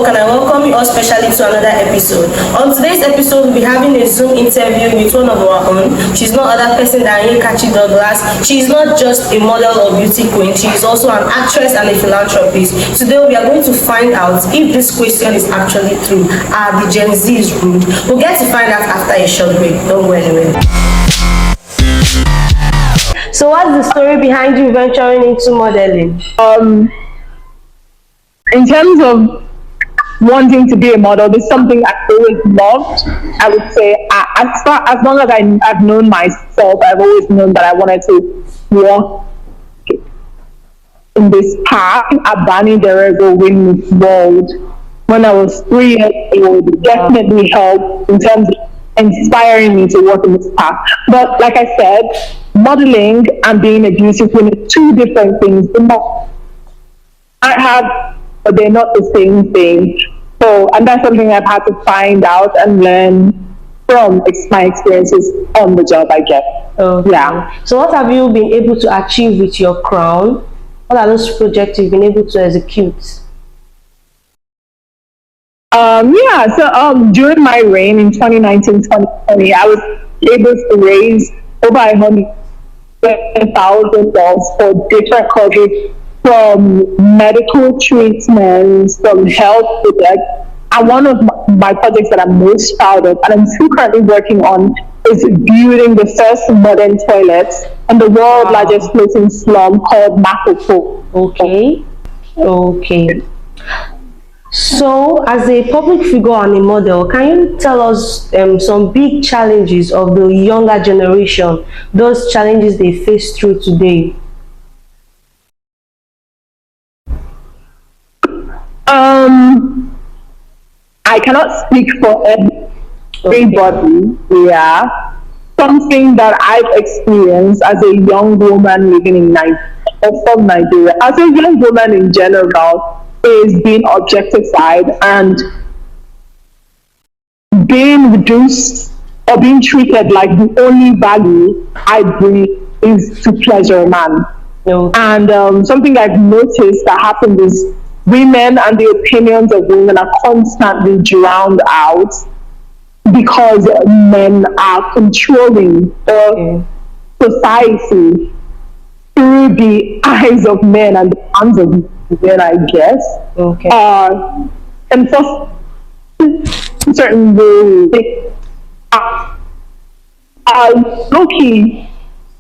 and I welcome you all specially to another episode. On today's episode, we'll be having a Zoom interview with one of our own. She's not other person than Yinkachi Douglas. She's not just a model or beauty queen, she is also an actress and a philanthropist. Today, we are going to find out if this question is actually true. Are the Gen Zs rude? We'll get to find out after a short break. Don't go anywhere. So what's the story behind you venturing into modeling? In terms of wanting to be a model, this is something I've always loved. I would say, as long as I've known myself, I've always known that I wanted to walk in this path. Abani Derego Win World when I was 3 years old definitely helped in terms of inspiring me to work in this path. But like I said, modeling and being a beauty queen are two different things. But they're not the same thing. So, and that's something I've had to find out and learn from my experiences on the job, I guess. Okay. Yeah. So what have you been able to achieve with your crown? What are those projects you've been able to execute? During my reign in 2019-2020, I was able to raise over $100,000 for different causes, from medical treatments, from health projects. And one of my projects that I'm most proud of, and I'm still currently working on, is building the first modern toilets in the world's largest floating slum called Makopo. Okay. So, as a public figure and a model, can you tell us some big challenges of the younger generation, those challenges they face through today? I cannot speak for everybody. Yeah. Something that I've experienced as a young woman living in from Nigeria, as a young woman in general, is being objectified and being reduced or being treated like the only value I bring is to pleasure a man. Okay. And something I've noticed that happens is women and the opinions of women are constantly drowned out because men are controlling society through the eyes of men and the hands of men, I guess. Okay. And for certain rules, are low-key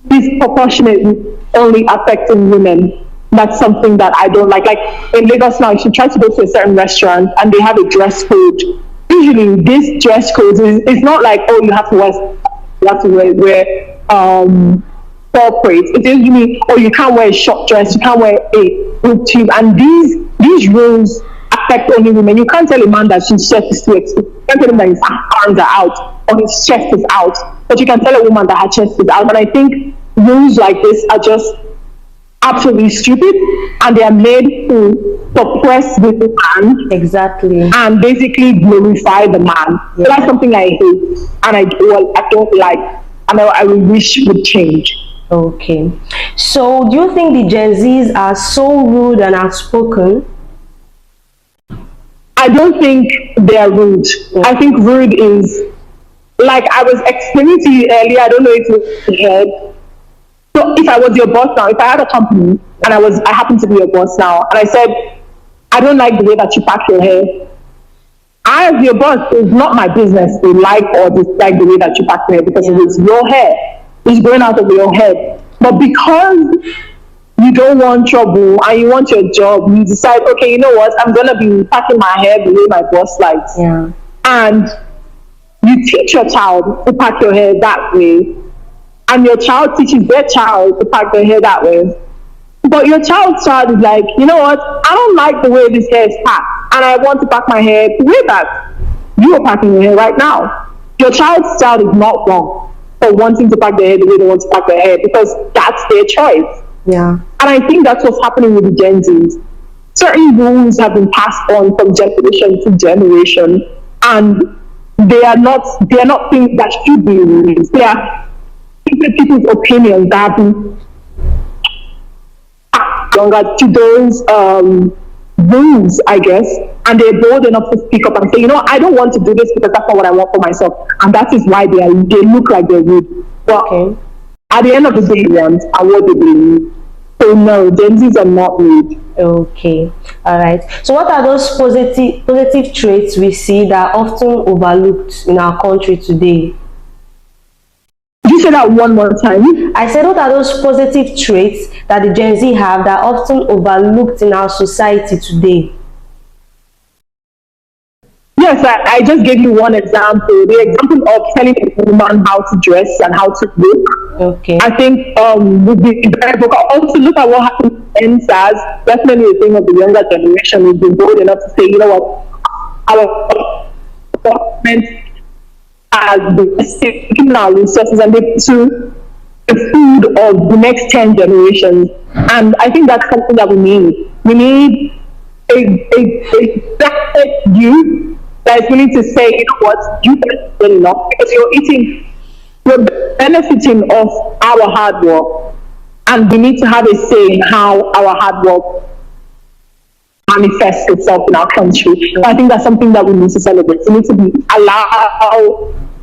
disproportionately only affecting women. That's something that I don't like. Like in Lagos now, if you try to go to a certain restaurant and they have a dress code, usually this dress code is not like, oh, you have to wear corporate. It's usually, oh, you can't wear a short dress, you can't wear a hoop tube, and these rules affect only women. You can't tell a man that his chest is too exposed. You can't tell him that his arms are out or his chest is out, but you can tell a woman that her chest is out. And I think rules like this are just absolutely stupid, and they are made to suppress the man. Exactly. And basically glorify the man. Yeah. So that's something I hate, and I don't like, and I wish would change. Okay. So do you think the Gen Zs are so rude and outspoken? I don't think they are rude. Yeah. I think rude is, like I was explaining to you earlier, I don't know if you heard. So if I was your boss now, if I had a company and I happen to be your boss now, and I said, I don't like the way that you pack your hair. I, as your boss, it's not my business to like or dislike the way that you pack your hair, because it's your hair. It's going out of your head. But because you don't want trouble and you want your job, you decide, okay, you know what, I'm going to be packing my hair the way my boss likes. Yeah. And you teach your child to pack your hair that way, and your child teaches their child to pack their hair that way. But your child's child is like, you know what, I don't like the way this hair is packed, and I want to pack my hair the way that you are packing your hair right now. Your child's child is not wrong for wanting to pack their hair the way they want to pack their hair, because that's their choice. Yeah. And I think that's what's happening with the Gen Zs. Certain rules have been passed on from generation to generation, and they are not things that should be released. They are people's opinions that have been younger to those rules, I guess. and they're bold enough to speak up and say, I don't want to do this because that's not what I want for myself, and that is why they look like they're rude. But at the end of the day, they want and what they believe. So no, Gen Zs are not rude. Okay, all right. So what are those positive traits we see that are often overlooked in our country today? You say that one more time. I said, what are those positive traits that the Gen Z have that are often overlooked in our society today? Yes, I just gave you one example. The example of telling a woman how to dress and how to look. Okay. I think would be very vocal. Also, look at what happened in SARS. Definitely a thing of the younger generation. We've been bold enough to say, what, our government has been taking our resources and they to the food of the next 10 generations. And I think that's something that we need. We need a youth that is willing to say, you can't get enough because you're benefiting of our hard work, and we need to have a say in how our hard work manifests itself in our country. I think that's something that we need to celebrate. We need to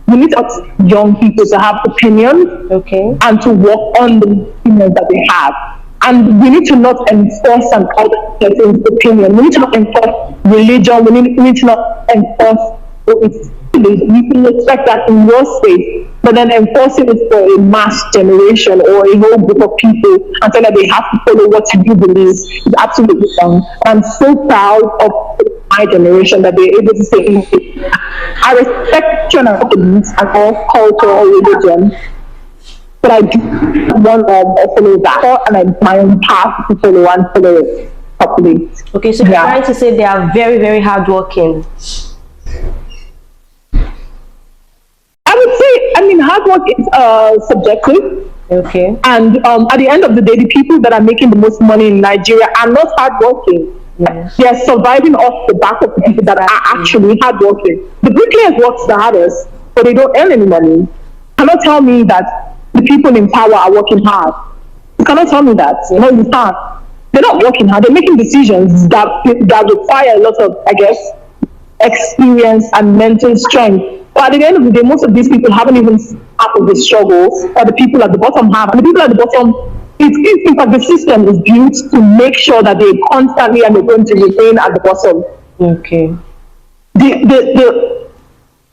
we need young people to have opinions, and to work on the opinions that they have. And we need to not enforce an other person's opinion. We need to not enforce religion. We need to not enforce you can expect that in your space, but then enforcing it for a mass generation or a whole group of people and saying that they have to follow what you believe is absolutely wrong. I'm so proud of my generation that they're able to say, I respect your beliefs and all culture or religion, but I do want to follow that, and I'm my own path to follow and follow it properly. Okay, so you're trying to say they are very, very hardworking. I would say, hard work is subjective. Okay. And at the end of the day, the people that are making the most money in Nigeria are not hardworking. Yes. They are surviving off the back of the people that are actually hardworking. The bricklayers work the hardest, but they don't earn any money. You cannot tell me that the people in power are working hard. You cannot tell me that. No, you can't. They're not working hard. They're making decisions that require a lot of, experience and mental strength. But at the end of the day, most of these people haven't even half of the struggles that the people at the bottom have. And the people at the bottom, in fact, the system is built to make sure that they constantly and they're going to remain at the bottom. Okay. The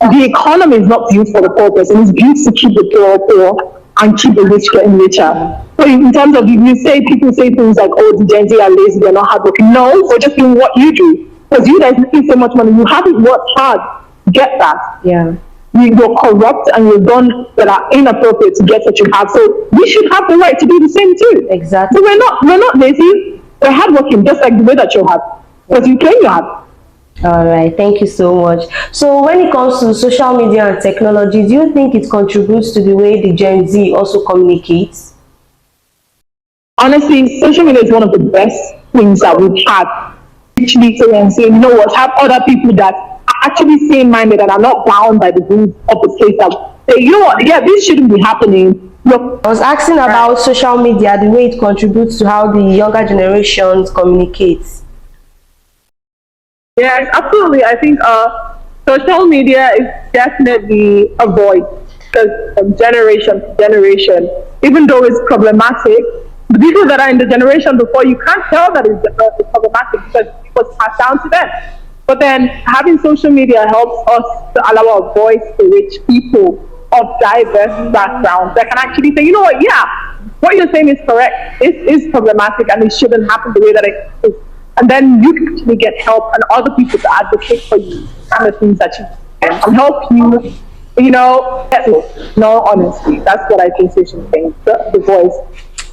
economy is not built for the poor person. It's built to keep the poor and keep the rich getting richer. So in terms of, people say things like, oh, the Gen Z are lazy, they're not hardworking. No, we're just doing what you do. Because you guys making so much money, you haven't worked hard to get that. Yeah. You're corrupt and you've done that are inappropriate to get what you have. So we should have the right to do the same too. Exactly. So we're not lazy. We're hardworking, just like the way that you have. Because you claim you have. All right, thank you so much. So when it comes to social media and technology, do you think it contributes to the way the Gen Z also communicates? Honestly, social media is one of the best things that we've had. Literally saying, have other people that are actually same-minded and are not bound by the rules of the place that say, this shouldn't be happening. Look, I was asking about social media, the way it contributes to how the younger generations communicate. Yes, absolutely. I think social media is definitely a voice because from generation to generation, even though it's problematic, the people that are in the generation before, you can't tell that it's problematic because it was passed down to them. But then having social media helps us to allow our voice to reach people of diverse backgrounds that can actually say, what you're saying is correct. It is problematic and it shouldn't happen the way that it is. And then you can actually get help and other people to advocate for you and the things that you can and help you, honestly, that's what I think social media is, the voice.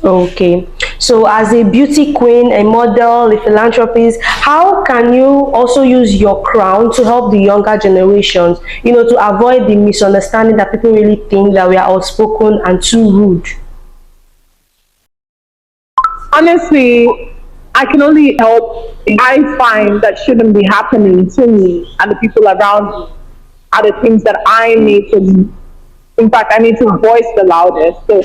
Okay, so as a beauty queen, a model, a philanthropist, how can you also use your crown to help the younger generations, to avoid the misunderstanding that people really think that we are outspoken and too rude? Honestly, I can only help. I find that shouldn't be happening to me and the people around me are the things that I need to, in fact, I need to voice the loudest. So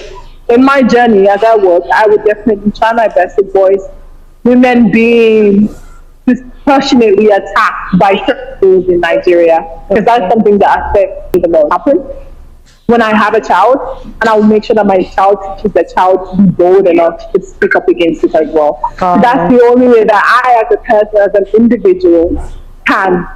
in my journey as I work, I would definitely try my best to voice women being disproportionately attacked by certain schools in Nigeria, because that's something that affects me the most. Happen when I have a child, and I'll make sure that my child teaches the child to be bold enough to speak up against it as well. So that's the only way that I, as a person, as an individual, can,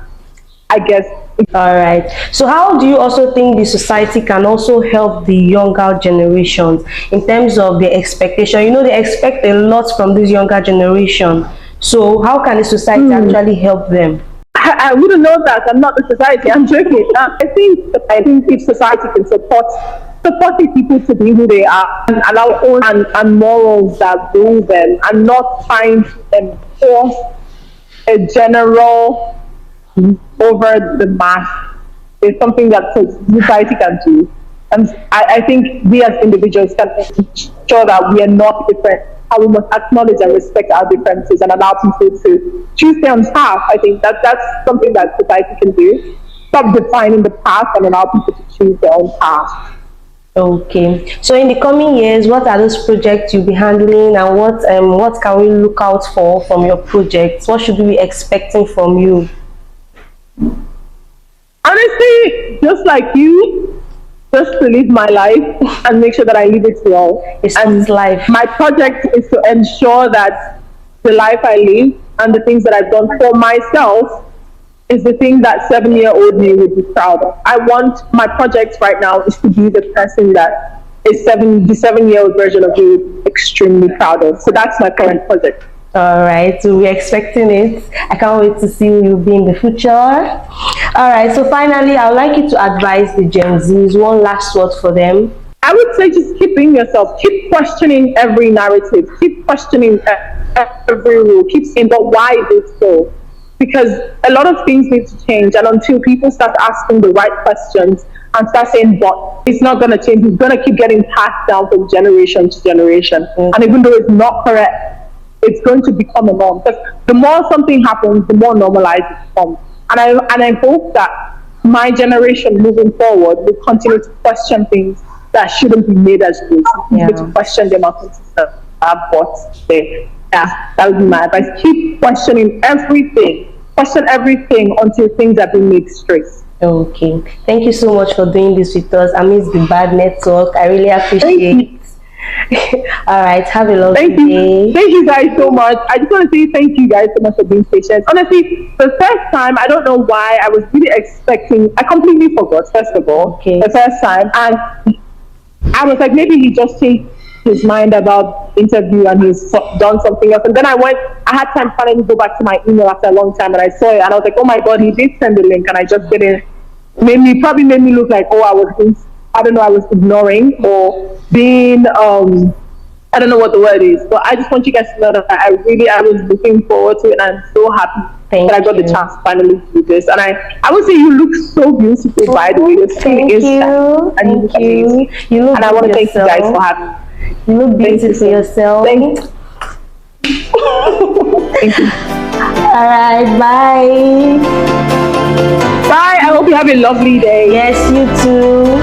I guess. All right. So how do you also think the society can also help the younger generations in terms of their expectation? You know, they expect a lot from this younger generation. So how can the society actually help them? I wouldn't know that. I'm not the society. I'm joking. I think if society can supporting people to be who they are and allow own and morals that rule them, and not trying to enforce a general over the mass, is something that society can do. And I think we as individuals can ensure that we are not different, and we must acknowledge and respect our differences and allow people to choose their own path. I think that's something that society can do. Stop defining the path and allow people to choose their own path. Okay. So in the coming years, what are those projects you'll be handling, and what can we look out for from your projects? What should we be expecting from you? Honestly, just like you, just to live my life and make sure that I live it well. It's and life. My project is to ensure that the life I live and the things that I've done for myself is the thing that 7-year-old me would be proud of. I want my project right now is to be the person that the 7-year-old version of me is extremely proud of. So that's my current project. All right, so we're expecting it. I can't wait to see who you'll be in the future. All right, so finally, I would like you to advise the Gen Zs, one last word for them. I would say just keep being yourself. Keep questioning every narrative. Keep questioning every rule. Keep saying, but why is it so? Because a lot of things need to change. And until people start asking the right questions and start saying, but it's not going to change. It's going to keep getting passed down from generation to generation. And even though it's not correct, it's going to become a norm. Because the more something happens, the more normalized it becomes. And I hope that my generation moving forward will continue to question things that shouldn't be made as rules. To question them and consistent. That would be my advice. Keep questioning everything. Question everything until things have been made straight. Okay. Thank you so much for doing this with us. I miss the bad network. I really appreciate it. All right, have a lovely day. Thank you guys so much. I just want to say thank you guys so much for being patient. Honestly, the first time, I don't know why, I was really expecting, I completely forgot, first of all, the first time, and I was like, maybe he just changed his mind about interview and he's done something else. And then I had time finally to go back to my email after a long time, and I saw it, and I was like, oh my God, he did send the link, and I just didn't, probably made me look like, oh, I was ignoring or being, I don't know what the word is, but I just want you guys to know that I was looking forward to it, and I'm so happy that I got the chance to finally do this. And I would say you look so beautiful, by the way. Your skin is and you look amazing. And I want to thank you guys for having me. You look beautiful yourself. Thank you. Thank you. All right, bye. Bye. I hope you have a lovely day. Yes, you too.